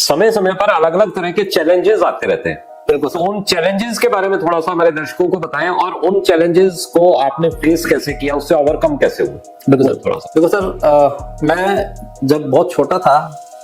समय समय पर अलग अलग तरह के चैलेंजेस आते रहते हैं। बिल्कुल, तो उन चैलेंजेस के बारे में थोड़ा सा हमारे दर्शकों को बताएं और उन चैलेंजेस को आपने फेस कैसे किया, उससे ओवरकम कैसे हुए। बिल्कुल सर, थोड़ा सा। देखो सर, मैं जब बहुत छोटा था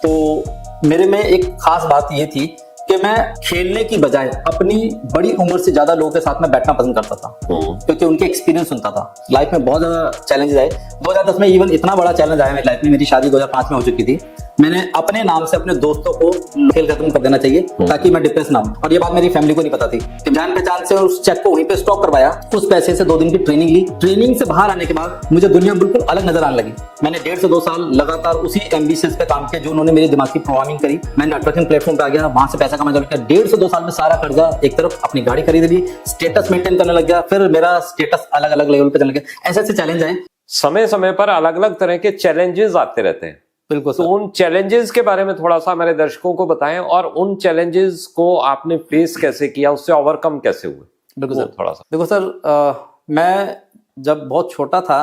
तो मेरे में एक खास बात ये थी कि मैं खेलने की बजाय अपनी बड़ी उम्र से ज्यादा लोगों के साथ में बैठना पसंद करता था, क्योंकि उनके एक्सपीरियंस सुनता था। लाइफ में बहुत ज्यादा चैलेंजेस आए। 2010 में इवन इतना बड़ा चैलेंज आया मेरी लाइफ में। मेरी शादी 2005 में हो चुकी थी। मैंने अपने नाम से अपने दोस्तों को खेल खत्म कर देना चाहिए ताकि मैं डिप्रेस ना हूं, और ये बात मेरी फैमिली को नहीं पता थी। कि जान पहचान से उस चेक को वहीं पे स्टॉप करवाया। उस पैसे से 2 दिन की ट्रेनिंग ली। ट्रेनिंग से बाहर आने के बाद मुझे दुनिया बिल्कुल अलग नजर आने लगी। मैंने 1.5 से 2 साल लगातार उसी एम्बिशंस पे काम किया जो उन्होंने मेरे दिमाग की प्रोग्रामिंग करी। मैं नेटवर्किंग प्लेटफॉर्म पे आ गया, वहां से पैसा कमाना चालू किया। 1.5 से 2 साल में सारा कर्जा एक तरफ, अपनी गाड़ी खरीद ली, स्टेटस मेंटेन करने लग गया। फिर मेरा स्टेटस अलग अलग लेवल पे चलने लगा। ऐसे ऐसे चैलेंज आए। समय समय पर अलग अलग तरह के चैलेंजेस आते रहते हैं। बिल्कुल, तो उन चैलेंजेस के बारे में थोड़ा सा हमारे दर्शकों को बताएं और उन चैलेंजेस को आपने फेस कैसे किया, उससे ओवरकम कैसे हुए। बिल्कुल सर, थोड़ा सा। देखो सर, मैं जब बहुत छोटा था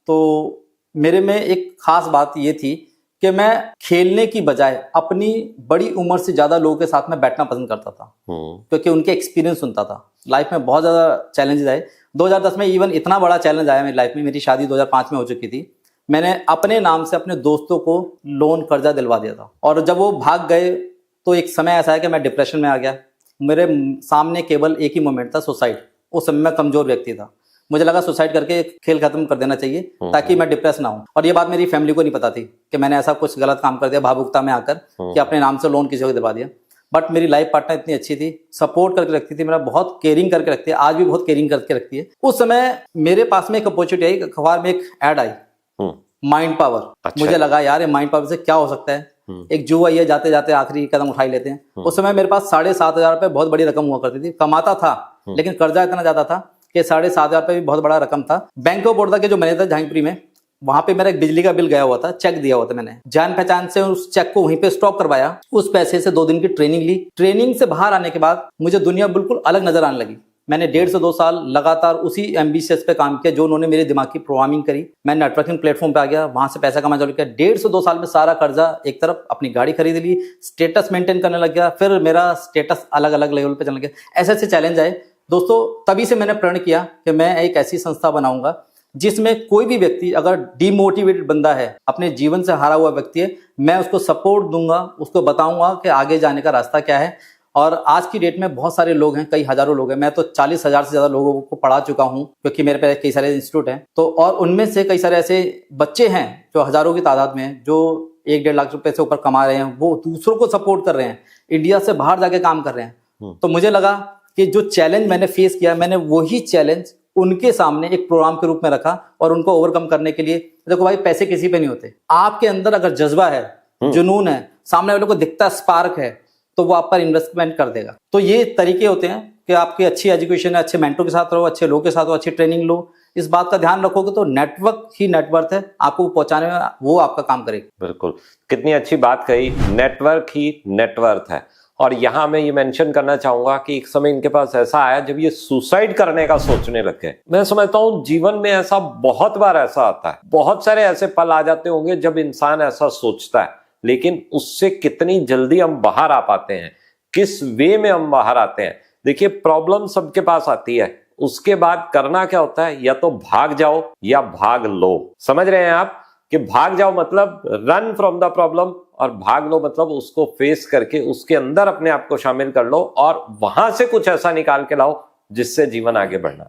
तो मेरे में एक खास बात ये थी कि मैं खेलने की बजाय अपनी बड़ी उम्र से ज्यादा लोगों के साथ में बैठना पसंद करता था, क्योंकि उनके एक्सपीरियंस सुनता था। लाइफ में बहुत ज्यादा चैलेंजेस आए। 2010 में इवन इतना बड़ा चैलेंज आया मेरी लाइफ में। मेरी शादी 2005 में हो चुकी थी। मैंने अपने नाम से अपने दोस्तों को लोन कर्जा दिलवा दिया था, और जब वो भाग गए तो एक समय ऐसा है कि मैं डिप्रेशन में आ गया। मेरे सामने केवल एक ही मोमेंट था, सुसाइड। उस समय मैं कमजोर व्यक्ति था। मुझे लगा सुसाइड करके खेल खत्म कर देना चाहिए ताकि मैं डिप्रेस ना हूं, और ये बात मेरी फैमिली को नहीं पता थी कि मैंने ऐसा कुछ गलत काम कर दिया भावुकता में आकर कि अपने नाम से लोन किसी को दिलवा दिया। बट मेरी लाइफ पार्टनर इतनी अच्छी थी, सपोर्ट करके रखती थी, मेरा बहुत केयरिंग करके रखती है, आज भी बहुत केयरिंग करके रखती है। उस समय मेरे पास में एक अपॉर्चुनिटी आई, अखबार में एक ऐड आई, माइंड पावर। अच्छा। मुझे लगा यार ये माइंड पावर से क्या हो सकता है, एक जुआ ये जाते जाते आखिरी कदम उठा ही लेते हैं। उस समय मेरे पास 7,500 रुपए बहुत बड़ी रकम हुआ करती थी। कमाता था लेकिन कर्जा इतना ज्यादा था कि 7,500 रुपए भी बहुत बड़ा रकम था। बैंक ऑफ बड़ौदा के जो मैनेजर जहांगीरपुरी में, वहां पे मेरा एक बिजली का बिल गया हुआ था, चेक दिया हुआ था। मैंने जान पहचान से उस चेक को वहीं पे स्टॉप करवाया। उस पैसे से 2 दिन की ट्रेनिंग ली। ट्रेनिंग से बाहर आने के बाद मुझे दुनिया बिल्कुल अलग नजर आने लगी। मैंने 1.5 से 2 साल लगातार उसी एम्बिशंस पे काम किया जो उन्होंने मेरे दिमाग की प्रोग्रामिंग करी। मैं नेटवर्किंग प्लेटफॉर्म पे आ गया, वहां से पैसा कमाना चालू किया। 1.5 से 2 साल में सारा कर्जा एक तरफ, अपनी गाड़ी खरीद ली, स्टेटस मेंटेन करने लग गया। फिर मेरा स्टेटस अलग अलग लेवल पे चलने गया। ऐसे ऐसे चैलेंज आए दोस्तों। तभी से मैंने प्रण किया कि मैं एक ऐसी संस्था बनाऊंगा जिसमें कोई भी व्यक्ति अगर डिमोटिवेटेड बंदा है, अपने जीवन से हारा हुआ व्यक्ति है, मैं उसको सपोर्ट दूंगा, उसको बताऊंगा कि आगे जाने का रास्ता क्या है। और आज की डेट में बहुत सारे लोग हैं, कई हजारों लोग हैं। मैं तो 40,000 से ज्यादा लोगों को पढ़ा चुका हूं, क्योंकि मेरे पे कई सारे इंस्टीट्यूट हैं। तो और उनमें से कई सारे ऐसे बच्चे हैं जो हजारों की तादाद में हैं, जो 1-1.5 लाख रुपए से ऊपर कमा रहे हैं, वो दूसरों को सपोर्ट कर रहे हैं, इंडिया से बाहर जाके काम कर रहे हैं। तो मुझे लगा कि जो चैलेंज मैंने फेस किया, मैंने वही चैलेंज उनके सामने एक प्रोग्राम के रूप में रखा, और उनको ओवरकम करने के लिए, देखो भाई, पैसे किसी पे नहीं होते। आपके अंदर अगर जज्बा है, जुनून है, सामने वाले को दिखता स्पार्क है, तो वो आप पर इन्वेस्टमेंट कर देगा। तो ये तरीके होते हैं कि आपकी अच्छी एजुकेशन है, अच्छे मेंटर के साथ रहो, अच्छे लोगों के साथ हो, अच्छी ट्रेनिंग लो। इस बात का ध्यान रखोगे तो नेटवर्क ही नेटवर्थ है, आपको पहुंचाने में वो आपका काम करेगा। बिल्कुल, कितनी अच्छी बात कही, नेटवर्क ही नेटवर्थ है। और यहाँ मैं ये मेंशन करना चाहूंगा कि एक समय इनके पास ऐसा आया जब ये सुसाइड करने का सोचने लग गए। मैं समझता हूँ जीवन में ऐसा बहुत बार ऐसा आता है, बहुत सारे ऐसे पल आ जाते होंगे जब इंसान ऐसा सोचता है, लेकिन उससे कितनी जल्दी हम बाहर आ पाते हैं, किस वे में हम बाहर आते हैं। देखिए, प्रॉब्लम सबके पास आती है, उसके बाद करना क्या होता है, या तो भाग जाओ या भाग लो। समझ रहे हैं आप कि भाग जाओ मतलब रन फ्रॉम द प्रॉब्लम, और भाग लो मतलब उसको फेस करके उसके अंदर अपने आप को शामिल कर लो और वहां से कुछ ऐसा निकाल के लाओ जिससे जीवन आगे बढ़ना है।